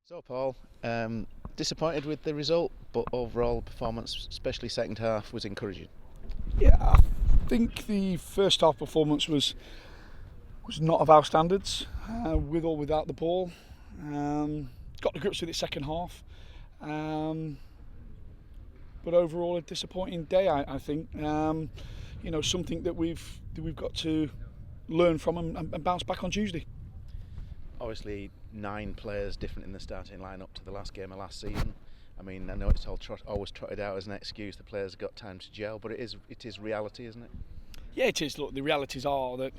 So, Paul, disappointed with the result, but overall performance, especially second half, was encouraging. Yeah, I think the first half performance was not of our standards, with or without the ball. Got to grips with it second half, um, but overall a disappointing day. I think something that we've got to learn from and bounce back on Tuesday. Obviously, 9 players different in the starting lineup to the last game of last season. I mean, I know it's always trotted out as an excuse. The players have got time to gel, but it is reality, isn't it? Yeah, it is. Look, the realities are that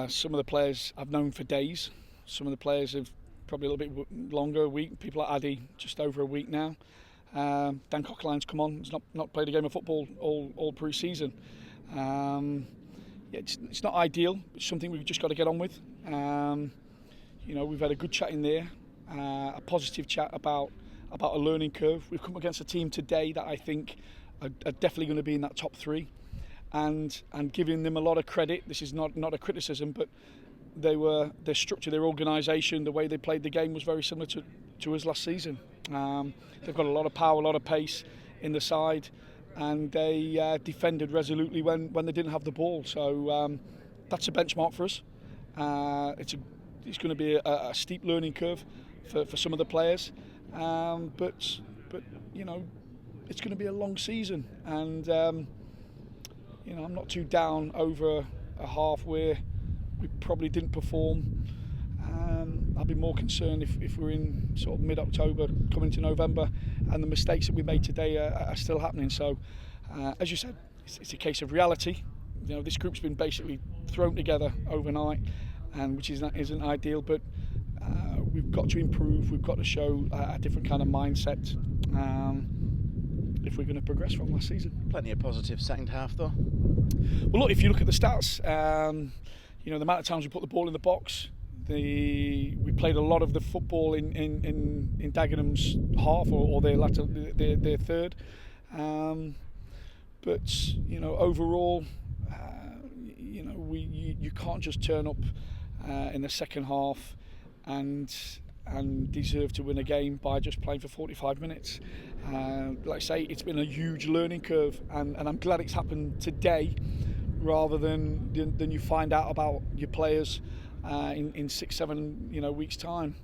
some of the players I've known for days. Some of the players have probably a little bit longer, a week. People like Addy, just over a week now. Dan Cockline's come on. He's not played a game of football all pre-season. It's not ideal. It's something we've just got to get on with. We've had a good chat in there, a positive chat about a learning curve. We've come against a team today that I think are definitely going to be in that top 3. And giving them a lot of credit. This is not a criticism, but their structure, their organisation, the way they played the game was very similar to us last season. They've got a lot of power, a lot of pace in the side, and they defended resolutely when they didn't have the ball. So that's a benchmark for us. It's going to be a steep learning curve for some of the players, but it's going to be a long season, and I'm not too down over a half where we probably didn't perform. I'll be more concerned if we're in sort of mid-October coming to November and the mistakes that we made today are still happening. So as you said, it's a case of reality. This group's been basically thrown together overnight, and which isn't ideal, but we've got to improve. We've got to show a different kind of mindset if we're going to progress from last season. Plenty of positive second half, though. Well, look, if you look at the stats, the amount of times we put the ball in the box, we played a lot of the football in Dagenham's half or their third. But overall, you can't just turn up in the second half and deserve to win a game by just playing for 45 minutes. Like I say, it's been a huge learning curve, and I'm glad it's happened today rather than you find out about your players in 6-7 weeks time.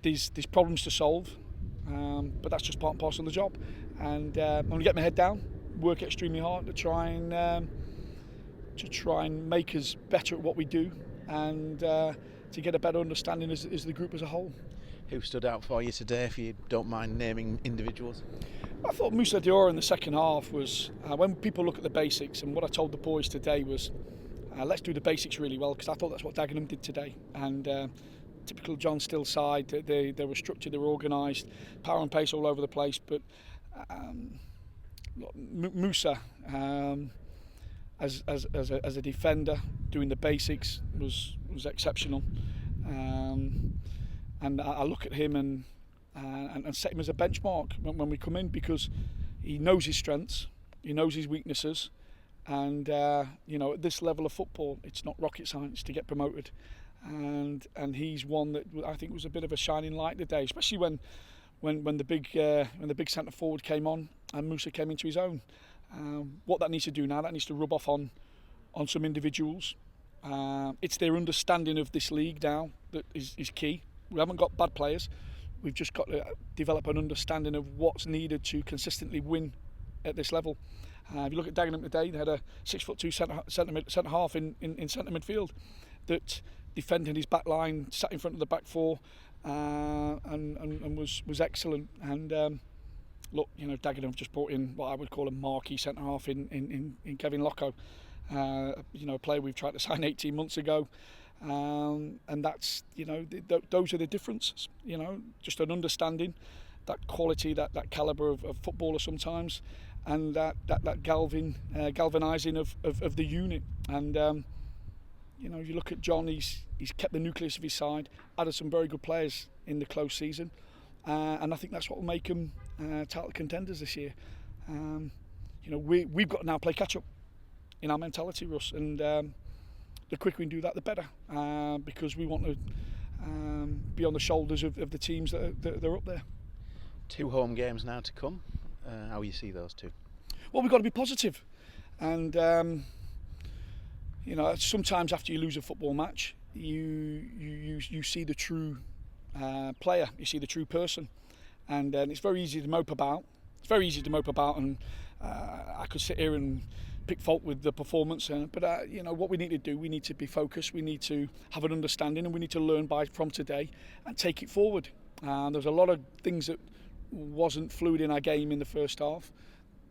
There's problems to solve, but that's just part and parcel of the job, and I'm going to get my head down, work extremely hard to try and make us better at what we do, and to get a better understanding as the group as a whole. Who stood out for you today, if you don't mind naming individuals? I thought Moussa Dior in the second half was, when people look at the basics, and what I told the boys today was, let's do the basics really well, because I thought that's what Dagenham did today. And typical John Still side, they were structured, they were organised, power and pace all over the place. But Moussa, as a defender, doing the basics was exceptional. And I look at him and set him as a benchmark when we come in, because he knows his strengths, he knows his weaknesses, and at this level of football, it's not rocket science to get promoted, and he's one that I think was a bit of a shining light today, especially when the big centre forward came on and Moussa came into his own. What that needs to do now, that needs to rub off on some individuals. It's their understanding of this league now that is key. We haven't got bad players. We've just got to develop an understanding of what's needed to consistently win at this level. If you look at Dagenham today, they had a 6'2" centre half in centre midfield that defended his back line, sat in front of the back four, and was excellent. And Dagenham have just brought in what I would call a marquee centre half in Kevin Locko. A player we've tried to sign 18 months ago. And that's, those are the differences, just an understanding, that quality, that calibre of footballer sometimes, and that galvanising of the unit. And, you look at John, he's kept the nucleus of his side, added some very good players in the close season, and I think that's what will make them title contenders this year. We've got to now play catch-up in our mentality, Russ, and the quicker we can do that, the better, because we want to be on the shoulders of the teams that are up there. 2 home games now to come. How you see those 2? Well, we've got to be positive, and sometimes after you lose a football match, you see the true player, you see the true person, and it's very easy to mope about. And I could sit here and pick fault with the performance, but what we need to do, we need to be focused, we need to have an understanding, and we need to learn from today and take it forward. There's a lot of things that wasn't fluid in our game in the first half.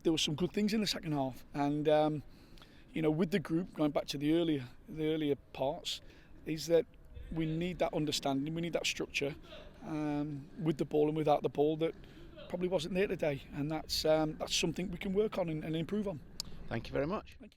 There were some good things in the second half, and with the group, going back to the earlier parts, is that we need that understanding, we need that structure with the ball and without the ball that probably wasn't there today, and that's something we can work on and improve on. Thank you very much. Thank you.